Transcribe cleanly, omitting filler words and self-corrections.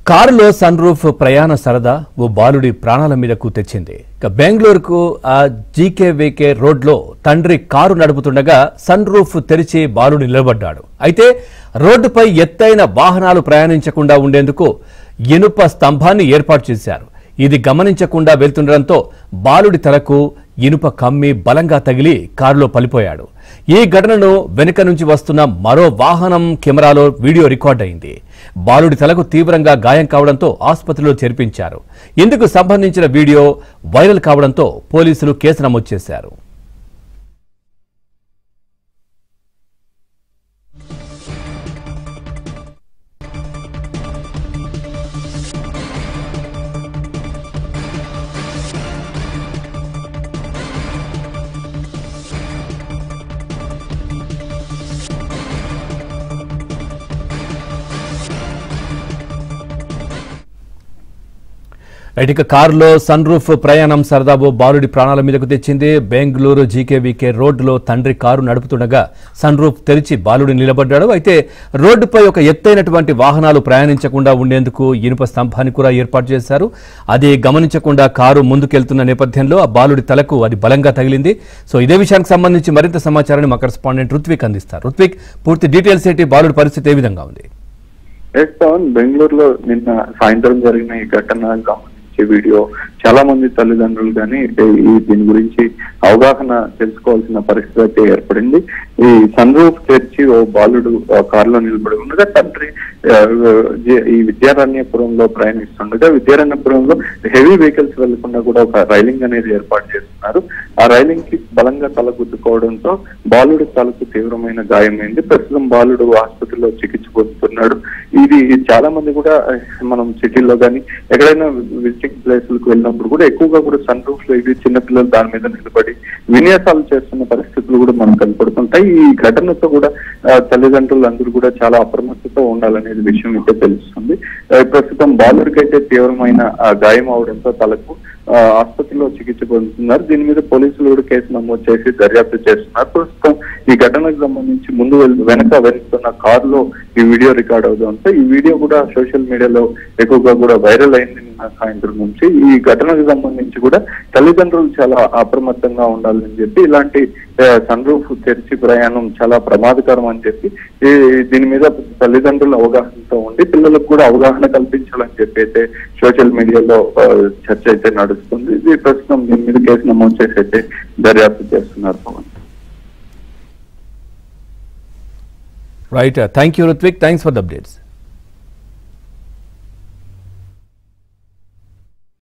కారులో sun roof ప్రయాణ సరదా ఓ బాలుడి ప్రాణాల మీదకు తెచ్చింది. బెంగళూరుకు జీకేవీకే రోడ్లో తండ్రి కారు నడుపుతుండగా సన్ రూఫ్ తెరిచి బాలుడు నిలబడ్డాడు. అయితే రోడ్డుపై ఎత్తైన వాహనాలు ప్రయాణించకుండా ఉండేందుకు ఇనుప స్తంభాన్ని ఏర్పాటు చేశారు. ఇది గమనించకుండా వెళ్తుండటంతో బాలుడి తలకు ఇనుప కమ్మి బలంగా తగిలి కారులో పలిపోయాడు. ఈ ఘటనను వెనుక నుంచి వస్తున్న మరో వాహనం కెమెరాలో వీడియో రికార్డ్ అయింది. బాలుడి తలకు తీవ్రంగా గాయం కావడంతో ఆసుపత్రిలో చేర్పించారు. ఇందుకు సంబంధించిన వీడియో వైరల్ కావడంతో పోలీసులు కేసు నమోదు చేశారు. ఇక కారులో సన్ రూఫ్ ప్రయాణం సరదాబో బాలుడి ప్రాణాల మీదకు తెచ్చింది. బెంగళూరు జీకేవీకే రోడ్డులో తండ్రి కారు నడుపుతుండగా సన్ రూఫ్ తెరిచి బాలుడు నిలబడ్డాడు. అయితే రోడ్డుపై ఒక ఎత్తైనటువంటి వాహనాలు ప్రయాణించకుండా ఉండేందుకు ఇనుప స్తంభాన్ని కూడా ఏర్పాటు చేశారు. అది గమనించకుండా కారు ముందుకెళ్తున్న నేపథ్యంలో ఆ బాలుడి తలకు అది బలంగా తగిలింది. సో ఇదే విషయానికి సంబంధించి మరింత సమాచారాన్ని మా కరెస్పాండెంట్ రుత్విక్ అందిస్తారు. రుత్విక్, పూర్తి డీటెయిల్స్ ఏంటి? బాలుడి పరిస్థితి ఏ విధంగా ఉంది? బెంగళూరులో నిన్న సాయంత్రం జరిగిన ఈ ఘటన వీడియో చాలా మంది తల్లిదండ్రులు కానీ దీని గురించి అవగాహన తెలుసుకోవాల్సిన పరిస్థితి అయితే ఏర్పడింది. ఈ సన్ రూఫ్ తెరిచి ఓ బాలుడు కారులో నిలబడి ఉండగా తండ్రి ఈ విద్యారణ్యపురంలో ప్రయాణిస్తుండగా విద్యారణ్యపురంలో హెవీ వెహికల్స్ వెళ్లకుండా కూడా ఒక రైలింగ్ అనేది ఏర్పాటు చేస్తున్నారు. ఆ రైలింగ్ కి బలంగా తల గుద్దుకోవడంతో బాలుడి తలకు తీవ్రమైన గాయమైంది. ప్రస్తుతం బాలుడు ఆసుపత్రిలో చికిత్స పొందుతున్నాడు. ఇది చాలా మంది కూడా మనం సిటీల్లో కానీ ఎక్కడైనా విజిటింగ్ ప్లేసులకు వెళ్ళినప్పుడు కూడా ఎక్కువగా కూడా సన్ రూఫ్ లో ఇది చిన్నపిల్లలు దాని మీద నిలబడి విన్యాసాలు చేస్తున్న పరిస్థితులు కూడా మనకు కనపడుతుంటాయి. ఈ ఘటనతో కూడా తల్లిదండ్రులు అందరూ కూడా చాలా అప్రమత్తతో ఉండాలనేది విషయం అయితే తెలుస్తుంది. ప్రస్తుతం బాలుడికి అయితే తీవ్రమైన గాయం అవడంతో తలకు ఆసుపత్రిలో చికిత్స పొందుతున్నారు. దీని మీద పోలీసులు కూడా కేసు నమోదు చేసి దర్యాప్తు చేస్తున్నారు. ప్రస్తుతం ఈ ఘటనకు సంబంధించి వెనక వెళ్తున్న కారులో ఈ వీడియో రికార్డ్ అవుతుంటే ఈ వీడియో కూడా సోషల్ మీడియాలో ఎక్కువగా కూడా వైరల్ అయింది సాయంత్రం నుంచి. ఈ ఘటనకు సంబంధించి కూడా తల్లిదండ్రులు చాలా అప్రమత్తంగా ఉండాలని చెప్పి, ఇలాంటి సన్ రూఫ్ తెరిచి ప్రయాణం చాలా ప్రమాదకరం అని చెప్పి దీని మీద తల్లిదండ్రులు అవగాహనతో ఉండి పిల్లలకు కూడా అవగాహన కల్పించాలని చెప్పి అయితే సోషల్ మీడియాలో చర్చ అయితే నడుస్తుంది. ఇది ప్రస్తుతం దీని మీద కేసు నమోదు చేసి అయితే దర్యాప్తు చేస్తున్నారు. Pawan, right, thank you Ruthvik, thanks for the updates.